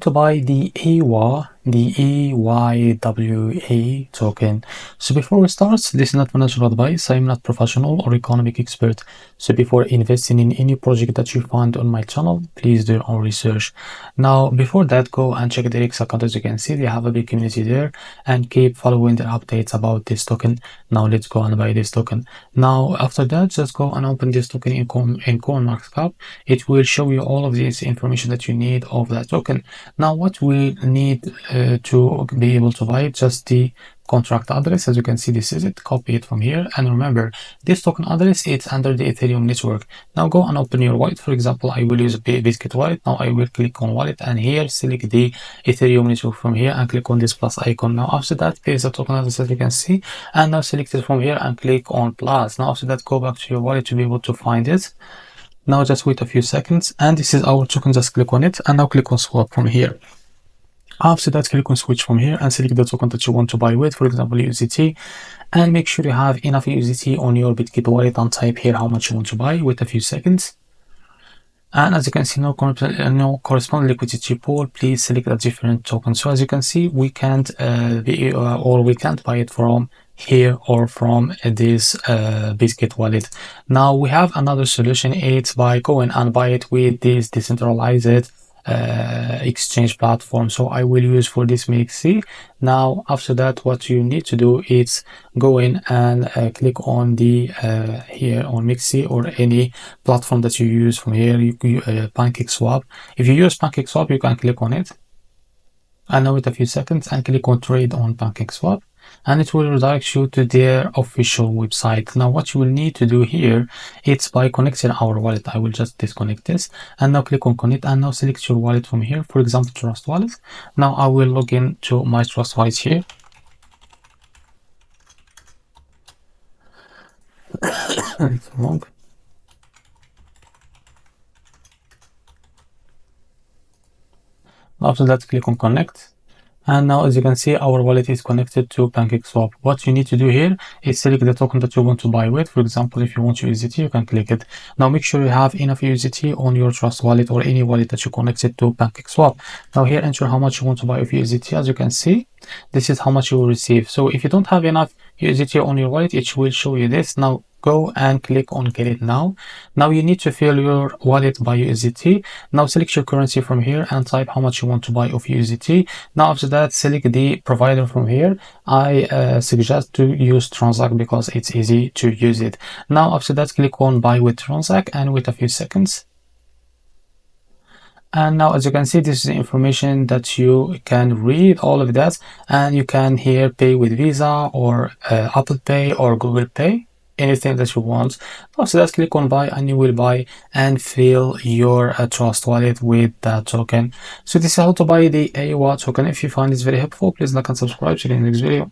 to buy the EYWA, the EYWA token. So before we start, this is not financial advice. I'm not professional or economic expert. So before investing in any project that you find on my channel, please do your own research. Now, before that, go and check the X account. As you can see, they have a big community there, and keep following the updates about this token. Now let's go and buy this token. Now after that, just go and open this token in CoinMarketCap. It will show you all of this information that you need of that token. Now what we need to be able to buy it, just the contract address. As you can see, this is it. Copy it from here, and remember, this token address, it's under the Ethereum network. Now go and open your wallet. For example, I will use a Biscuit wallet. Now I will click on wallet, and here select the Ethereum network from here and click on this plus icon. Now after that, paste the token address, as you can see, and now select it from here and click on plus. Now after that, go back to your wallet to be able to find it. Now just wait a few seconds, and this is our token. Just click on it, and now click on swap from here. After that, click on switch from here and select the token that you want to buy with, for example USDT, and make sure you have enough USDT on your Bitget wallet, and type here how much you want to buy. Wait a few seconds, and as you can see, no corresponding liquidity pool. Please select a different token. So as you can see, we can't we can't buy it from here or from this Biscuit wallet. Now we have another solution. It's by going and buy it with this decentralized exchange platform. So I will use for this Mixi. Now after that, what you need to do is go in and click on the here on Mixi or any platform that you use from here. PancakeSwap. If you use PancakeSwap, you can click on it, and now wait a few seconds and click on trade on PancakeSwap, and it will redirect you to their official website. Now what you will need to do here, it's by connecting our wallet. I will just disconnect this, and now click on connect, and now select your wallet from here, for example Trust Wallet. Now I will log in to my Trust Wallet here. It's wrong. After that, click on connect, and now as you can see, our wallet is connected to PancakeSwap. What you need to do here is select the token that you want to buy with. For example, if you want USDT, you can click it. Now make sure you have enough USDT on your Trust Wallet or any wallet that you connected to PancakeSwap. Now here, enter how much you want to buy of USDT. As you can see, this is how much you will receive. So if you don't have enough USDT on your wallet, it will show you this. Now go and click on get it now. Now you need to fill your wallet by USDT. Now select your currency from here and type how much you want to buy of USDT. Now after that, select the provider from here. I suggest to use Transact because it's easy to use it. Now after that, click on buy with Transact and wait a few seconds. And now as you can see, this is the information that you can read, all of that, and you can here pay with Visa or Apple Pay or Google Pay, anything that you want. After that, click on buy, and you will buy and fill your Trust Wallet with that token. So this is how to buy the EYWA token. If you find this very helpful, please like and subscribe. See you in the next video.